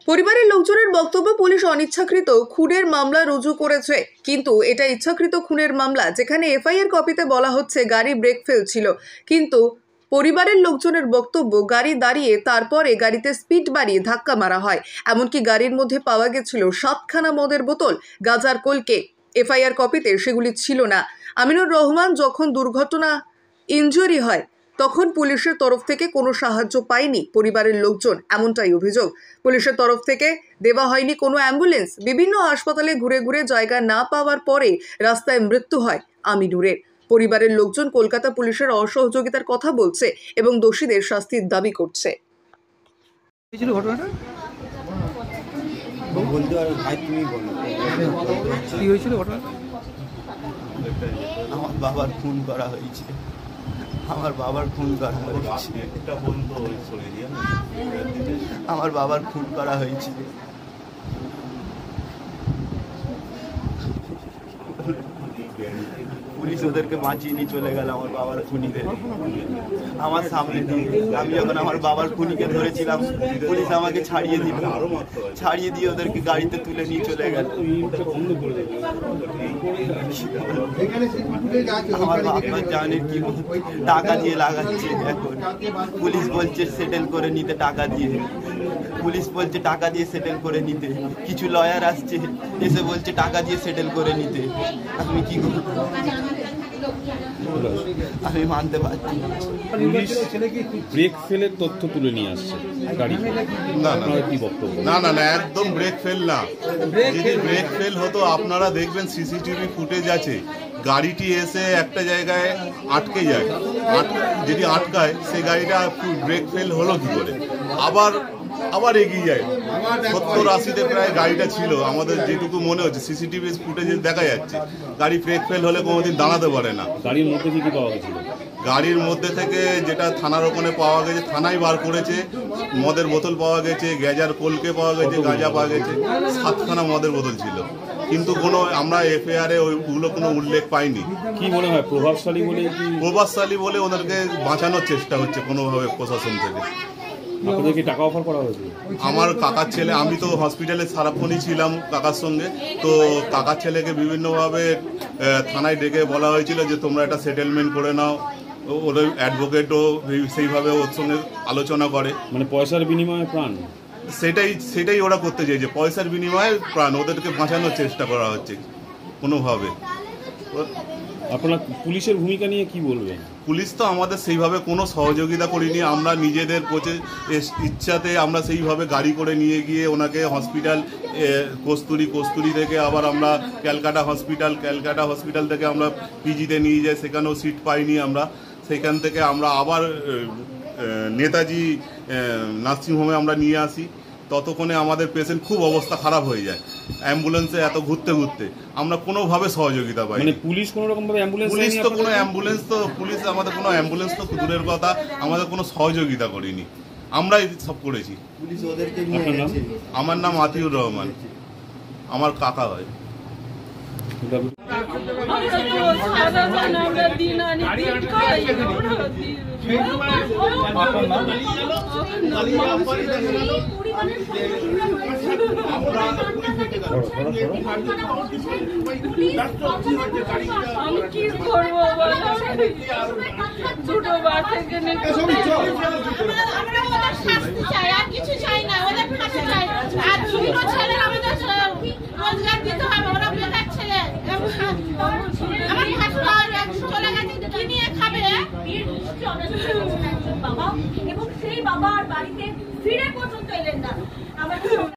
পরিবারের লোকজনের বক্তব্য, পুলিশ অনিচ্ছাকৃত খুনের মামলা রুজু করেছে, কিন্তু এটা ইচ্ছাকৃত খুনের মামলা, যেখানে এফআইআর কপিতে বলা হচ্ছে গাড়ি ব্রেক ফেল ছিল। কিন্তু পরিবারের লোকজনের বক্তব্য, গাড়ি দাঁড়িয়ে তারপরে গাড়িতে স্পিড বাড়িয়ে ধাক্কা মারা হয়। এমনকি গাড়ির মধ্যে পাওয়া গেছিল 7খানা মদের বোতল, গাঁজার কলকে। এফআইআর কপিতে সেগুলি ছিল না। আমিনুর রহমান যখন দুর্ঘটনা ইনজুরি হয় তখন পুলিশের তরফ থেকে কোনো সাহায্য পায়নি পরিবারের লোকজন, এমনটাই অভিযোগ। পুলিশের তরফ থেকে দেওয়া হয়নি কোনো অ্যাম্বুলেন্স। বিভিন্ন হাসপাতালে ঘুরে ঘুরে জায়গা না পাওয়ার পরে রাস্তায় মৃত্যু হয় আমিনুরের। পরিবারের লোকজন কলকাতা পুলিশের অসহযোগিতার কথা বলছে এবং দোষীদের শাস্তির দাবি করছে। আমার বাবার খুন করা হয়েছে, আমার বাবার খুন করা হয়েছে, আমার বাবার খুন করা হয়েছে। পুলিশ ওদেরকে বাঁচিয়ে নিয়ে চলে গেল আমার বাবার খুনিদের আমার সামনে দিয়ে। আমি যখন আমার বাবার খুনিকে ধরেছিলাম, পুলিশ আমাকে ছাড়িয়ে দিয়ে ওদেরকে গাড়িতে তুলে নিয়ে চলে গেল। আমার বাবা জানে কি টাকা দিয়ে লাগাচ্ছে। এখন পুলিশ বলছে সেটেল করে নিতে, টাকা দিয়ে পুলিশ বলছে টাকা দিয়ে সেটেল করে নিতে। কিছু লয়ার আসছে, এসে বলছে টাকা দিয়ে সেটেল করে নিতে। আমি কি করব? আমি মানতে পারছি না। পুলিশ ব্রেক ফেলের তথ্য তুলে নিয়ে আসছে গাড়ি। না, একদম ব্রেক ফেল না। যদি ব্রেক ফেল হতো, আপনারা দেখবেন সিসিটিভি ফুটেজ আছে, গাড়িটি এসে একটা জায়গায় আটকে যায়, যদি আটকায় সেই গাড়িটা ব্রেক ফেল হলো কি করে? আবার এগিয়ে যায়। 70-80-তে প্রায় গাড়িটা ছিল, আমাদের যেটুকু মনে হচ্ছে সিসিটিভি ফুটেজে দেখা যাচ্ছে। গাড়ি ব্রেক ফেল হলে কোনোদিন দাঁড়াতে পারে না। গাড়ির মধ্যে কি পাওয়া গেছিল? গাড়ির মধ্যে থেকে যেটা থানার ওখানে পাওয়া গেছে, থানায় বার করেছে, মদের বোতল পাওয়া গেছে, গ্যাজার কলকে পাওয়া গেছে, গাঁজা পাওয়া গেছে। 7খানা মদের বোতল ছিল, কিন্তু কোনো আমরা এফআইআরে ওইগুলো কোনো উল্লেখ পাইনি। কি মনে হয় প্রভাবশালী বলে ওদেরকে বাঁচানোর চেষ্টা হচ্ছে কোনোভাবে প্রশাসন থেকে। আপনাদেরকে টাকা অফার করা হয়েছে? আমার কাকার ছেলে, আমি তো হসপিটালে সারাক্ষণই ছিলাম কাকার সঙ্গে, তো কাকার ছেলেকে বিভিন্নভাবে থানায় ডেকে বলা হয়েছিল যে তোমরা এটা সেটেলমেন্ট করে নাও। ওদের অ্যাডভোকেটও সেইভাবে ওর সঙ্গে আলোচনা করে। মানে পয়সার বিনিময়ে প্রাণ? সেটাই ওরা করতে চাইছে, পয়সার বিনিময়ে প্রাণ। ওদেরকে বাঁচানোর চেষ্টা করা হচ্ছে কোনোভাবে। আপনারা পুলিশের ভূমিকা নিয়ে কি বলবেন? পুলিশ তো আমাদের সেইভাবে কোনো সহযোগিতা করিনি। আমরা নিজেদের ইচ্ছাতে আমরা সেইভাবে গাড়ি করে নিয়ে গিয়ে ওনাকে হসপিটাল, কস্তুরি থেকে আবার আমরা ক্যালকাটা হসপিটাল থেকে আমরা পিজিতে নিয়ে যাই, সেখানেও সিট পাইনি আমরা। সেখান থেকে আমরা আবার নেতাজি নার্সিংহোমে আমরা নিয়ে আসি। ততক্ষণে আমাদের পেশেন্ট খুব অবস্থা খারাপ হয়ে যায়। অ্যাম্বুলেন্সে এত ঘুরতে আমরা কোনোভাবে সহযোগিতা পাই। মানে পুলিশ কোনো রকম ভাবে পুলিশ আমাদের কোনো অ্যাম্বুলেন্স তো দূরের কথা, আমাদের কোনো সহযোগিতা করেনি। আমরাই সব করেছি। আমার নাম আতিউর রহমান, আমার কাকা হয়। আমি কি করবো? দুটো বার থেকে কিছু চাই না, ওদের ফাঁসি চাই। আর দুটো ছেলে আমাদের রোজগার দিতে হবে, ওরা বেকার ছেলে। আমার ভাসুর চলে গেছে, কি নিয়ে খাবে? বাবা এবং সেই বাবার বাড়িতে ফিরে পর্যন্ত এলেন না।